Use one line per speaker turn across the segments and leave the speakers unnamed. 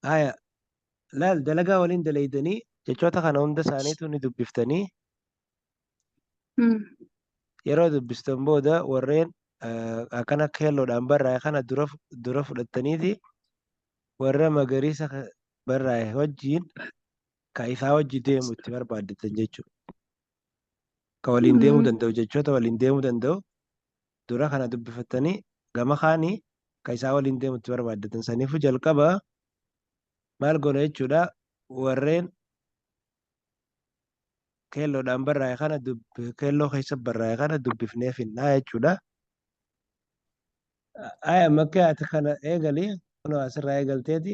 Haya laal dalagaa waliin dalaydanii jechoota kana hunda isaaniitu ni dubbiftanii yeroo dubbistan booda warreen akkana keelloodhaan barraa'e kana dura fudhattaniiti warra magariisa barraa'e wajjiin ka isaa wajji deemu itti barbaaddatan jechuudha. Ka waliin deemuu danda'u jechoota waliin deemuu danda'u dura kana dubbifattanii gama kaanii ka isaa waliin deemu itti barbaaddatan saniifuu jalqaba maal goona jechuudha warreen keelloodhaan barraa'e kana keelloo keessa barraa'e kana dubbifnee finnaa jechuudha. Aya makka ati kana eegalii kunoo asirraa eegalteeti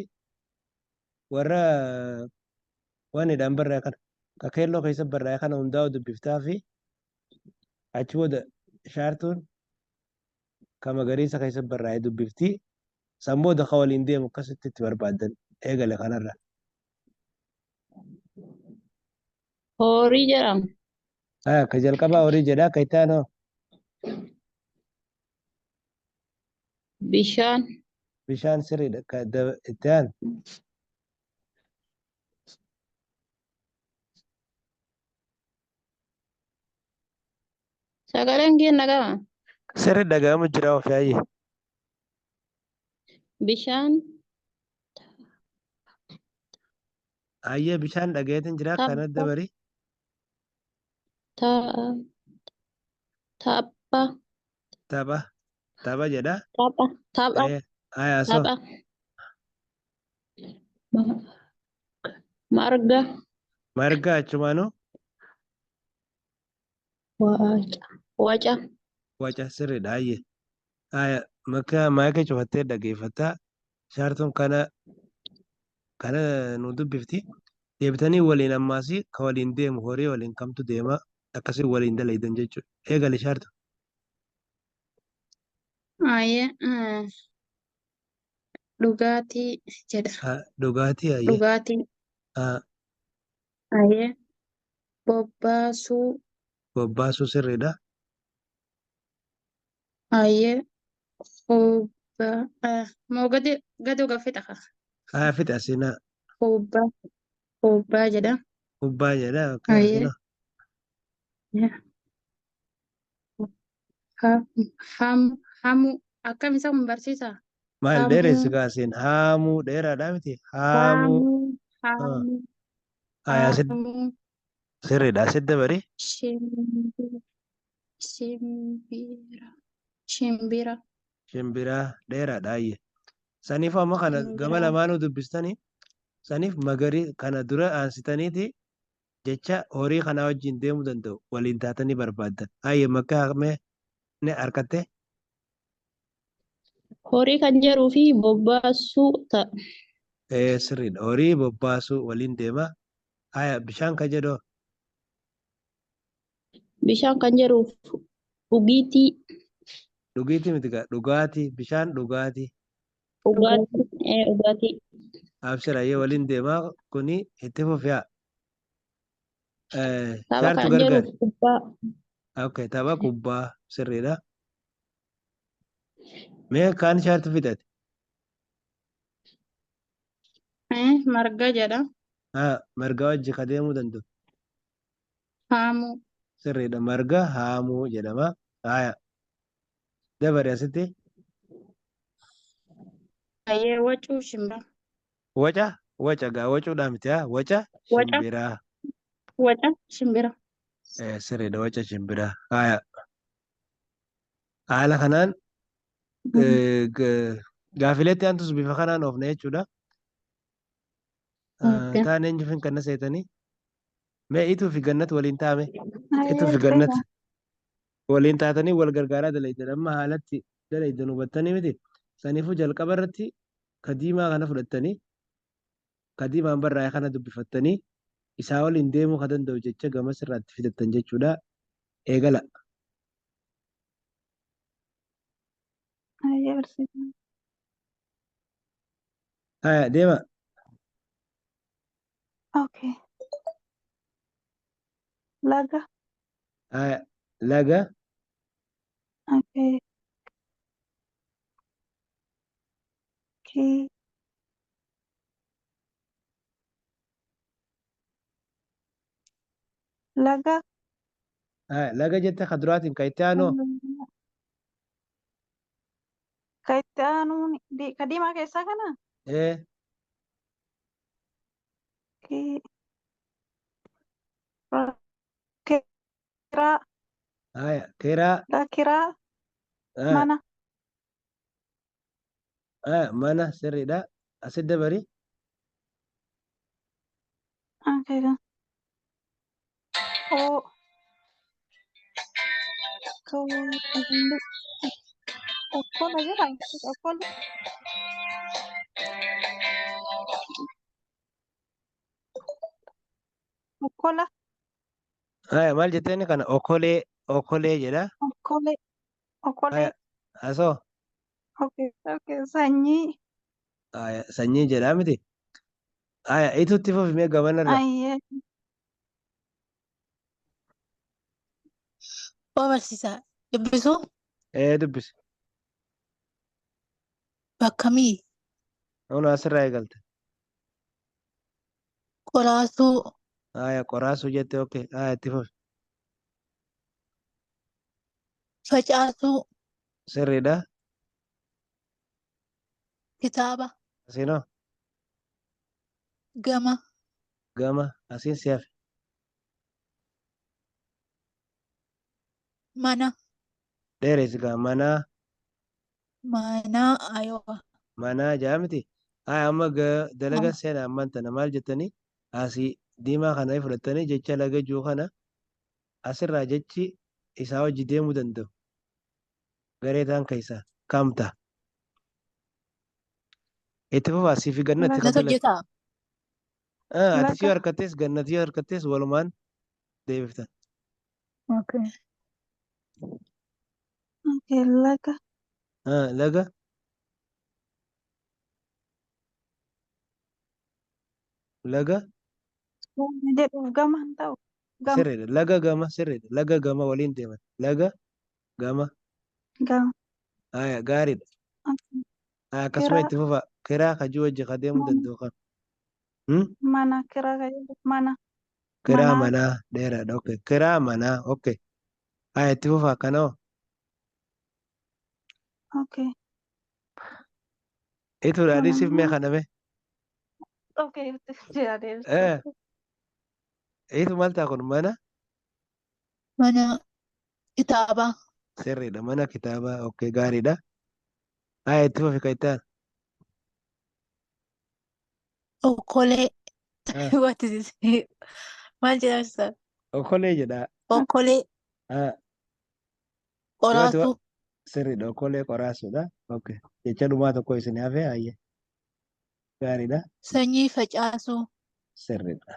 warra waanidhaan barraa'e kana ka keelloo keessa barraa'e kana hundaa'u dubbiftaa fi achi booda shaartuun ka magariisa keessa barraa'e dubbiftii san booda ka waliin deemu akkasitti itti barbaaddan eegale kanarra.
Horii jedhama.
Ka jalqabaa horii jedhaa ka itti aanoo
Bishaan.
bishaan sirriidha ka itti aanu
Sagaleen kee dhaga'ama.
sirri dhaga'amu jira of yaayyee.
Bishaan.
Ayyee bishaan dhagayeetiin jira kana dabarii.
Tapha.
Tapha jedhaa.
Tapha.
Ayaasoo.
Marga.
Marga achumaanuu.
Waca.
Waca sirriidha ayyee. Maayika cufattee dhaggeeffattaa shaartuun kana nu dubbifti deebitanii waliin ammaasii ka waliin deemu horii waliin kamtu deema akkasii waliin dalaydan jechuudha. Eegali shaartu.
Dhugaatii jedha.
Dhugaatii ayyee.
Dhugaatii. Bobbaasuu.
Bobbaasuu sirriidha.
Moo gadi uga fixa.
Fixa asinaa.
Kubbaa jedha.
Kubbaa jedha asinaa.
Hamu akkam isa kun barsiisa.
Maal dheeressi kaasin haamuu dheeraadhaa miti haamuu. Sirriidha asitti dabarii. Shimbiraa dheeraadha ayyee. Saniif amma kana gama lamaanuu dubbistanii saniif magarii kana dura aansitaniiti jecha horii kanaa wajjin deemuu danda'u waliin taatanii barbaaddan. Ayyee makka haqmee ni harkattee.
Horii kan jedhuu fi bobbaasuu ta'a.
Sirriidha horii bobbaasuu waliin deema. Bishaan kan jedhoo.
Bishaan kan jedhuuf dhugiitii.
Dhugiitii miti dhugaatii bishaan dhugaatii.
Dhugaatii.
Abshirayyee waliin deemaa kuni itti fufiyaa.
Tapha kan jedhuuf kubbaa.
Tapha kubbaa sirriidha. Mee kaan shaartu fixate.
Marga jedha.
Marga wajji ka deemuu danda'u.
Haamuu.
Sirriidha marga haamuu jedhama. Dabare asitti.
Wacuu shimbira.
Waca gaa wacuudhaa miti waca shimbiraa.
Waca shimbira.
Sirriidha waca shimbiraa. Haala kanaan gaafileetti aantus bifa kanaan oofna jechuudha. Taan eenyuufin kanna seetanii. Mee ituu fi gannat waliin taa'ame. Ituu fi gannat waliin taatanii wal gargaaraa dalaydan amma haalatti dalaydan hubattanii miti. Saniifuu jalqaba irratti kadiimaa kana fudhattanii kadiimaan barraa'e kana dubbifattanii isaa waliin deemuu ka danda'u jecha gamas irraatti fidattan jechuudha. Eegala. Deema.
Laga.
Laga.
laga
laga jette ka duraatiin ka itti aanu
ka itti aanuun ka diimaa keessaa kana
ee
Ki- kiraa
kiraa
kiraa mana
mana sirriidha asit dabari
okay oo okkola jedhama okkola
maal jetteeni kana okolee jedha
okkolee okkolee
asoo
okay sanyii
sanyii jedhaa miti itutti fufimee gabanarra
ayyee
Oo barsiisaa dubbisuu
dubbisi
bakkamii
Onu asirraa eegalte.
qoraasuu
Qoraasuu jette oke. Itti fufi.
facaasuu
Sirriidha.
kitaaba
Asiinoo.
gama
Gama. Asiin si hafe.
mana
Dheeresi gaa manaa.
manaa ayoo
Manaa jaa miti. Amma dalaga seena amman tana maal jettanii asii diimaa kana fudhattanii jecha laga juu kana asirraa jechi isaa hojii deemuu danda'u. Garee taan keessaa kamta. Itti fufaa siif gannatti
natu
kan filatu.
hojjetaa
Ati yoo harkattees gannatti yoo harkattees walumaan deebiftan.
okay
laga
Laga. Laga.
jedhu gama hin ta'u gama
Sirriidha. Laga gama sirriidha. Laga gama waliin deeman. Laga gama.
gama
Gaariidha. Akkasuma
kiraa
itti fufa. Kiraa kajuu wajji ka deemuu danda'u kan.
mana kiraa ka jedhu mana
Kiraa
manaa
manaa dheeraadha. Okay. Kiraa manaa. Okay. Itti fufa akkanoo.
okay
Ituudha adiisiif mee kaname.
okay jira
Eh. Itu maal ta'a kun mana.
mana kitaaba
Sirriidha. Mana kitaabaa. Okay. Gaariidha. Itti fufi ka itti aanu.
okkolee what is this maal jedhamsa
Okolee jedha.
okkolee qoraasuu
Sirriidha. Okolee qoraasuudha. Okay. Jecha dhumaa tokko isin hafee hayyee. Gaariidha.
sanyii facaasuu
Sirriidha.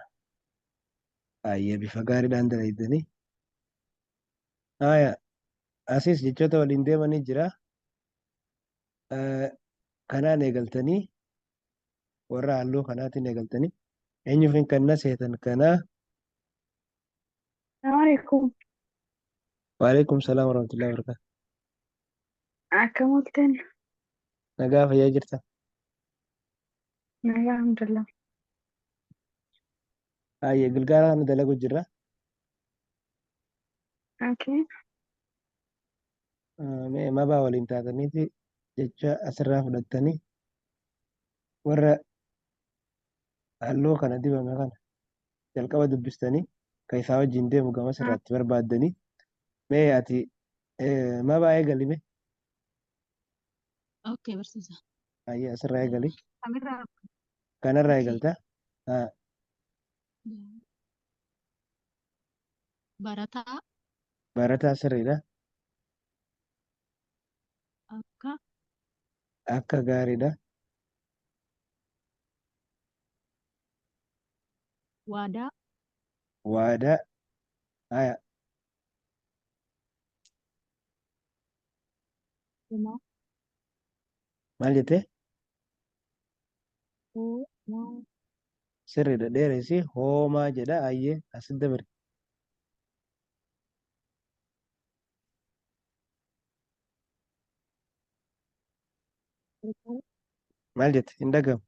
Hayyee bifa gaariidhaan dalaydanii. Haaya. Asiis jechoota waliin deemanii jira. Kanaan eegaltanii warra halluu kanaatiin eegaltanii eenyuuf hin kanna seetan kanaa.
Assalamualaikum.
Waalaikum salaam warahmatullahi wabarakatuh.
Akkam ooltan?
Nagaa fayyaa jirta.
Nagaa alhamdulillah.
Hayyee gilgaala kana dalagu jirra.
Okay.
Mee mabaa waliin taataniiti jecha asirraa fudhattanii warra halluu kana dibame kana jalqaba dubbistanii kan isaa wajjin deemu gama sirraatti barbaaddanii mee ati mabaa eegalime.
okay barsiisa
Hayyee asirraa eegali.
Kamirraa?
Kanarraa
Okay.
eegalta.
barataa
Barataa sirriidha.
akka
Akka gaariidha.
waadaa
Waadaa. Haya.
himaa
Maal jettee?
hoomaa
Sirriidha. Dheeresi hoomaa jedha. Hayyee asitti dabari. Maal jette? Hin dhagahu.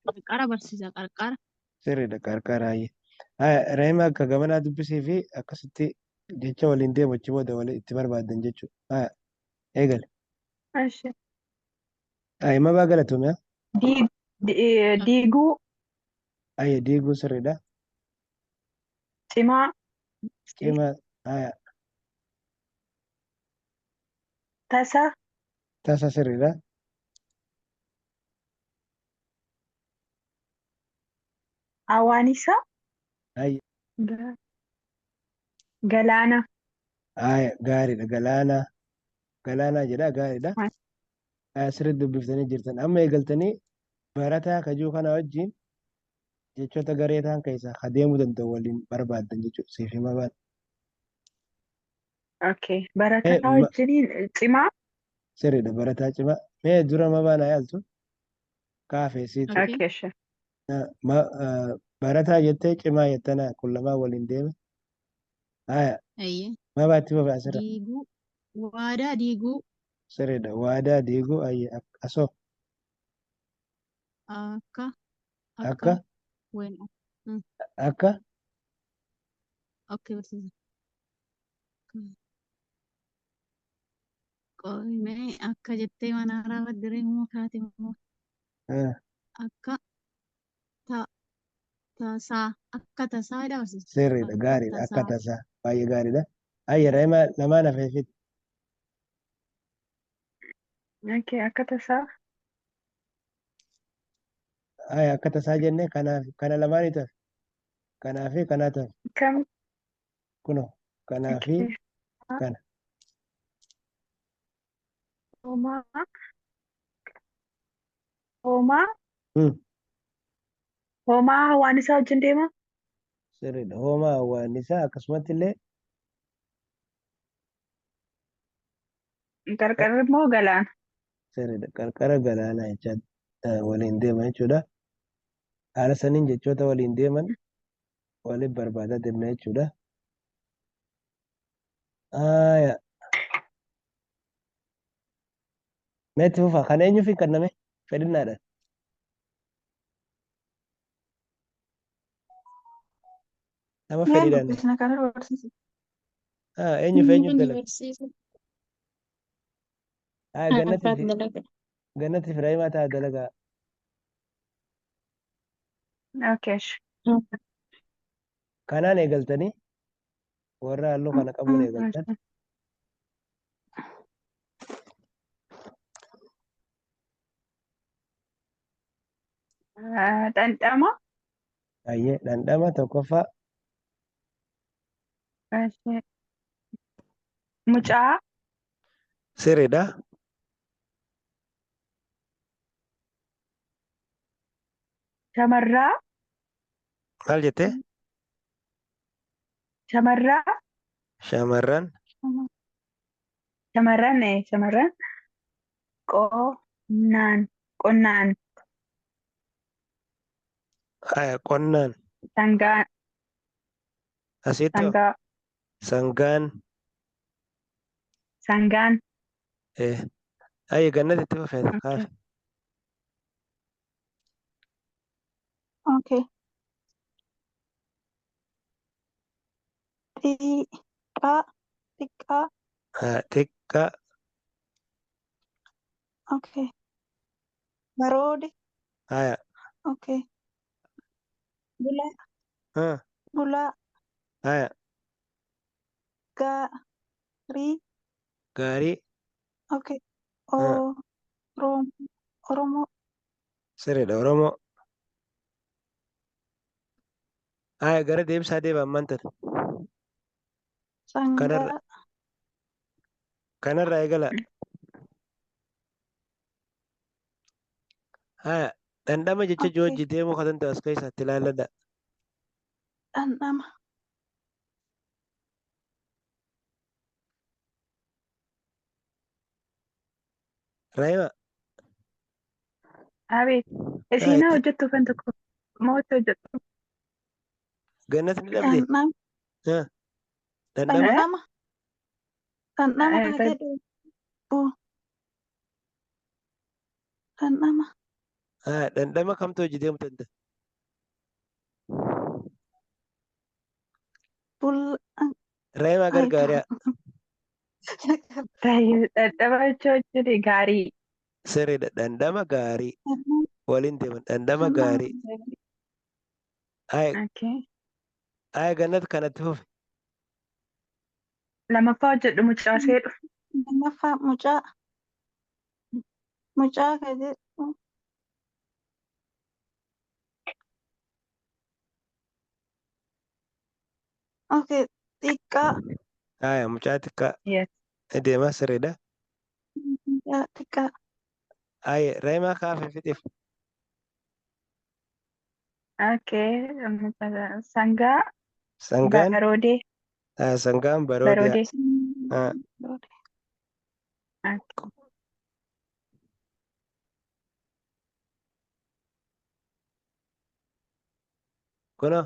qarqara barsiisa qarqara
Sirriidha. Qarqara hayyee. Rahimaa akka gamanaa dubbisee fi akkasitti jecha waliin deemu achi booda walii itti barbaadan jechuudha. Eegale.
Ashi.
Mabaa galatume.
Diiguu,
Diiguu sirriidha.
cimaa,
Cimaa.
tasa,
Tasa sirriidha.
hawaanisa,
Ayya.
galaana.
Gaariidha. Galaanaa jedha gaariidha. Sirriitti dubbiftanii jirtan. Amma eegaltanii barataa kajuu kana wajjin jechoota garee ta'an keessaa adeemuu danda'u waliin barbaaddan jechuudha. Siif hima baadha.
Okay. Barataa wajjiniin cimaa.
Sirriidha. Barataa cimaa. Mee dura mabaa naa yaaltu? Kaafeessiitu.
Okay, sure.
Barataa jettee cimaa jettana kun lamaan waliin deeme.
Ayye.
Mabaatti bobaa sirra.
Diiguu. Waadaa diiguu.
Sirriidha. Waadaa diiguu asoo.
Akka.
Akka.
Wayin.
Akka.
Okay, barsiisa. Qoomee akka jettee mana haaraa diree immoo kaate immoo akka tasaa akka tasaadha barsiisa.
Sirriidha. Gaariidha. Akka tasaa. Baay'ee gaariidha. Rahimaa lamaan hafeefit.
Okay, akka tasaa.
Akka tasaa jennee kana lamaanii tafe. Kanaa fi kanaa tafe.
Kam?
Kunoo. Kanaa fi kana.
Hoomaa. Hoomaa. Hoomaa hawaanisaa wajjin deema.
Sirriidha. Hoomaa hawaannisaa akkasumatti illee
Qarqarri immoo galaana.
sirriidha. Qarqara galaanaa jecha waliin deema jechuudha. Haala saniin jechoota waliin deeman waliin barbaadaa deemna jechuudha. Meetti fufaa kan eenyuuf hin kenname fedhinnaadhaan. Nama fedhiidhaan. Eenyuuf dalaga. Gannatiif Rahimaa ta'a dalagaa.
Okay.
Kanaan eegaltanii warra halluu kana qabuun eegaltan.
Dhandhama.
Ayyee dhandhama tokkoffaa.
Mucaa.
Sirriidha.
Shamarraa.
Maal jettee?
Shamarraa.
Shamarran.
Shamarran. Qonnaan.
Qonnaan.
Sangaan.
Asitti sangaan. Gannat itti fufeeta.
Okay.
Xiqqaa.
Okay. Baroode. Okay. Bulaa.
Gaarii.
Okay. Oromoo.
Sirriidha. Oromoo. Gara deebisaa deebi'an maanta.
Sangaa.
Kanarraa eegala. Dhandhama jecha hojii deemuu kan danda'u as keessatti ilaalladha.
Dhandhama.
Rahima.
Abeet. Isiina hojjettu kan tokko mootii hojjettu.
Gannat ni dhabde.
Dhandhama. Dhandhama jedhu. Dhandhama.
Dhandhama kamtu hojii deemuu danda'a? Reema gargaariyaa.
Dadhabaa jechuun gaarii.
Sirriidha. Dhandhama gaarii. Waliin deeman. Dhandhama gaarii. Aya
Okay.
gannat kanatti fufi.
Lamaffaa hojjedhu mucaa seedhu.
Lammaffaa mucaa gadi. Okay, xiqqaa.
Aya mucaa xiqqaa.
Yes.
Deemaa sirriidha.
Mucaa xiqqaa.
Aya reemaa kaafee fixeef.
Okay. Sangaa
Sangaan.
baroodee.
Sangaan baroodiyaa.
Baroodee. Okay.
Kunoo.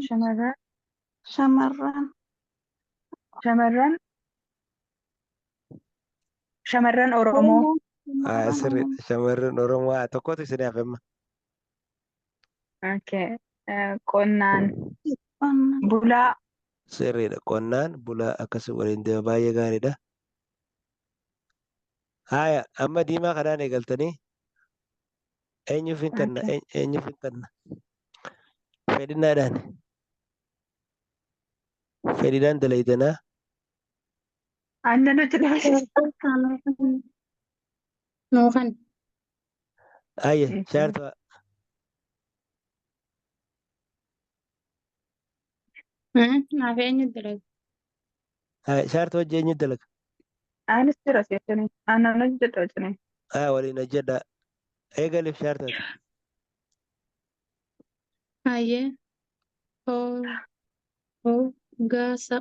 Shamarran.
Shamarran.
Shamarran. Shamarran Oromoo.
Sirriidha. Shamarran Oromoo tokkotu isin hafe amma.
Okay. Qonnaan bulaa.
Sirriidha. Qonnaan bulaa akkasii waliin deema baay'ee gaariidha. Aya amma diimaa kanaan eegaltanii eenyuuf hin kenna?
Okay.
Eenyuuf hin kenna? Fedhinaadhaan. Fedhiidhaan dalaytanaa.
Aannan hojjetaa.
Nuukan.
Aya shaartuu.
Naaf eenyu dalaga?
Shaartuu hojii eenyu dalaga?
Aanis jira seettanii. Aannan hojjedha hojjetanii.
Waliin hojjedhaa. Eegaliif shaartooti.
Hayyee. Hoggaasa.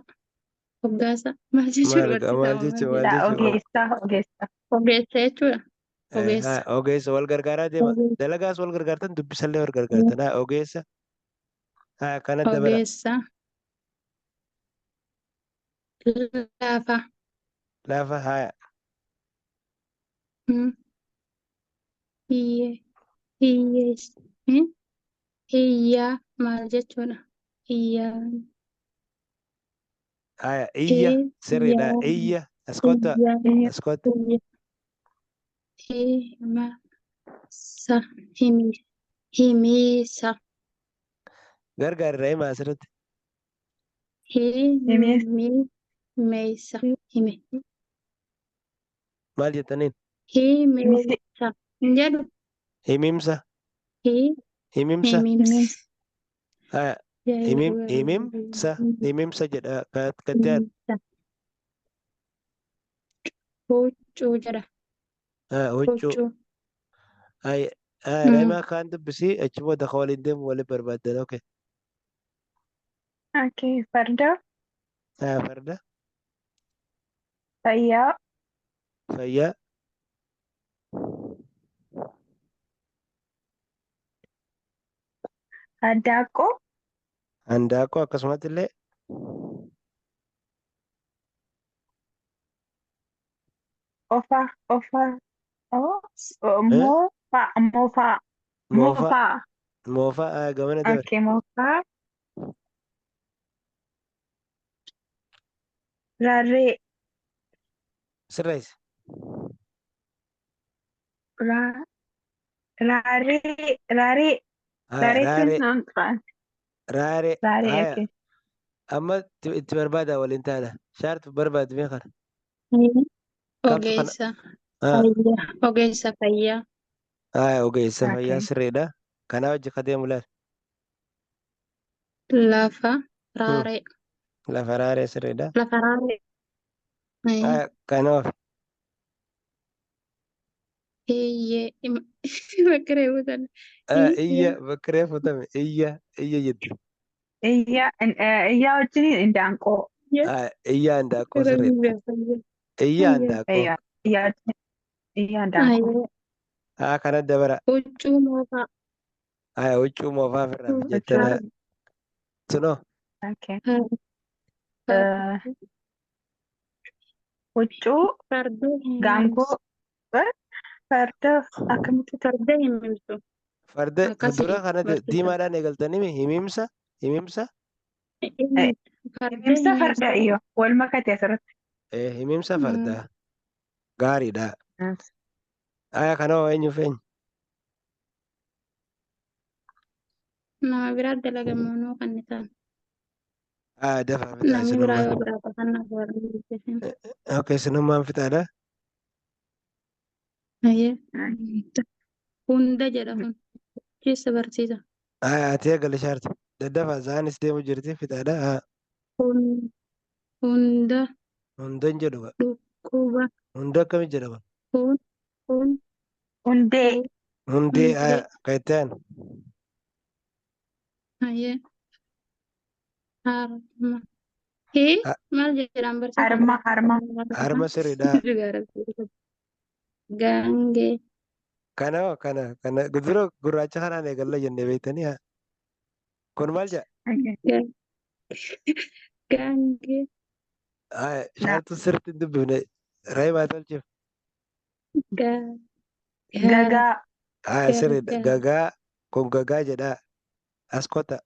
Hoggaasa. Maal jechuudha
Maal
barsiisaa?
jechuun
Ogeessaa.
Ogeessa jechuudha. Ogeessa.
ogeessa wal gargaaraa deema. Dalagaas wal gargaartan dubbisallee wal gargaartan. Ogeessa. Kana dabala.
Ogeessa. Lafa.
Lafa haya.
Hiyyeessa. Iyyaa maal jechuudha? Iyyaa.
Haya iyya sirriidha. Iyya as kottaa. As kottaa.
Himasa. Himiisa.
Gargaarra himaa asirratti.
Himeessa. Hime.
Maal jettaniin?
Himeessa. Hin jedhu.
Himimsa. Himimsa.
Himimsa.
Haya himimsa jedha katti aanu.
Huccuu jedha.
Huccuu. Reemaa kaan dubbisii achi booda ka waliin deemu waliin barbaaddan. Okay.
Okay. Farda.
Farda.
Fayyaa.
Fayyaa.
Handaaqqoo.
Handaaqqoo akkasumatti illee.
Moofaa.
Gamana dabre.
Okay. Moofaa. Rarree.
Sirreessi.
Raaree.
Raaree.
Okay.
Amma itti barbaada waliin taana. Shaartu barbaadu mee kana.
Ogeessa. Fayyaa. Ogeessa fayyaa.
Ogeessa fayyaa
Okay.
sirriidha. Kanaa hojii ka deemu laal.
Lafa raaree.
Lafa raaree sirriidha.
Lafa raaree.
Kanaaf.
Iyyee. Bakka reebuutan.
Iyya bakka reeffutame. Iyya jettu.
Iyyaa wajjin indaanqoo.
Iyyaa handaaqqoo sirriidha. Iyyaa handaaqqoo.
Iyyaa indaanqoo.
Kana dabara.
Huccuu moofaa.
Huccuu moofaa firraa jettana. Tunoo.
Okay. Huccuu.
Fardoo.
Gaangoo. Farda akkamitti
Farda himimsu.
Farda
Akkasii
dura kanatti
barsiisa.
diimaadhaan eegaltanii himimsa himimsa
Farda
Himimsa
himimsa.
farda iyo wal makate asirratti.
himimsa
Mm.
fardaa gaariidha.
Mm.
Aya kanoo eenyuuf eenyu?
Nama biraa dalagamuunuu kan isaan.
Dafaa fixaa
Namni biraa yoo
isinummaan.
biraata kan naaf warra hojjetan.
Okay, isinummaan fixaadha.
Ayyee. Hunda jedha kun. Keessa barsiisa.
Ati eegali shaarti. Daddafaa isaanis deemu jirti fixaadha.
Hunda
Hundan jedhu.
dhukkuba.
Hunda akkamii jedhama?
Hun
Hundee.
Hundee
hundee.
kayittaan.
Ayyee. Harma. Hee maal jedhaan barsiisa?
Harma.
Harma sirriidha.
Gaangee.
Kana dura gurraacha kanaan eegalla jennee beektanii haa. Kun maal jedha?
Okay.
Gaangee.
Shaartu sirriitti hin dubbifne. Raayimaa tolcheef.
Gagaa.
Sirriidha. Gagaa kun gagaa jedha. As kota.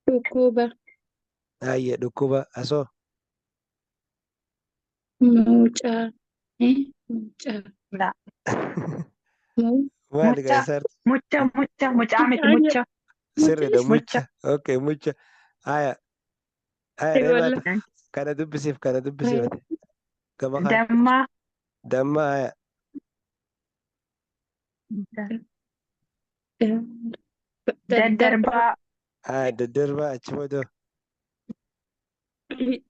Dhukkuba.
Dhukkuba asoo.
Mucaa. Mucaa.
La.
Maali gaa isaarti?
Mucha mucaa miti mucha.
Sirriidha
Mucha.
mucha. Okay mucha. Aya. Raayimaa kana dubbisiif ati. Gama kana.
Damma.
Damma aya.
Daddarbaa.
Daddarbaa achi boodoo.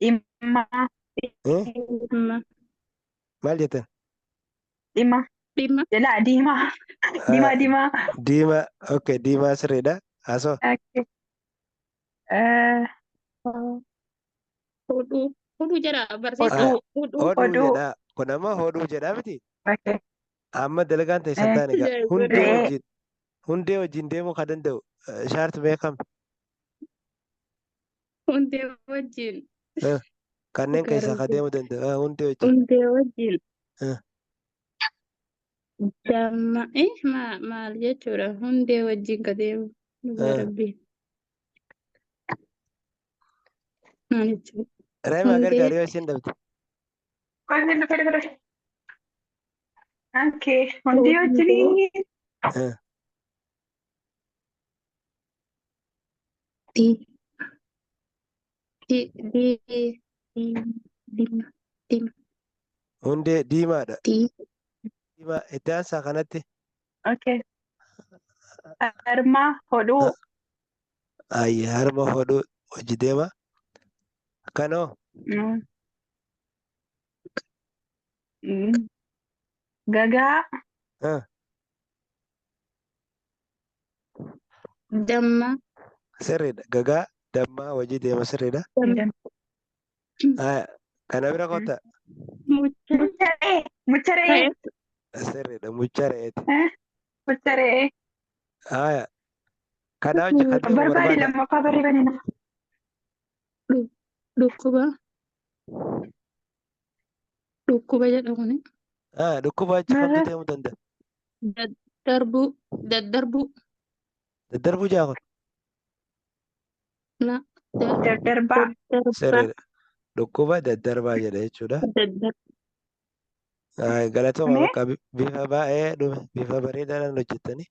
Dhimma.
Maal jettan?
Dhimma. Jalaa diimaa. Diimaa.
Diimaa. Okay diimaa sirriidha. Asoo.
Okay.
Hodhuu jedha barsiisa.
Hodhuu jedha. Kun amma hodhuu jedha miti.
Okay.
Amma dalagaan ta'e santaan egaa hundee wajjin deemuu kan danda'u shaarti beekam.
Hundee wajjin.
Kanneen keessaa kan deemuu danda'u hundee wajjin.
Hundee wajjin. Damma maal jechuudha hundee wajjin ka deemu. Rabbi. Maal jechuudha.
Raayimaa gargaarii yoo isheen dhabde.
Okay. Hundee wajjin.
Hundee diimaadha. Diimaa itti aansaa kanatti.
Okay. Harma hodhuu.
Harma hodhuu hojii deema. Kanoo.
Gagaa.
Damma.
Sirriidha. Gagaa dammaa hojii deema sirriidha. Kana bira kottaa.
Mucharee.
Sirriidha. Mucha re'eeti.
Mucha re'ee.
Kanaa hojii kan deemu
Barbaade
barbaada.
lammaffaa barreeffamina.
Dhukkuba. Dhukkuba jedha kuni.
Dhukkuba achi kamtu deemuu danda'a?
Daddarbuu.
Daddarbuu jaa kun.
Daddarbaa.
Sirriidha. Dhukkuba daddarbaa jedha jechuudha. Galatooma bakka bifa baay'ee dhume bifa bareedaadhaan hojjettanii.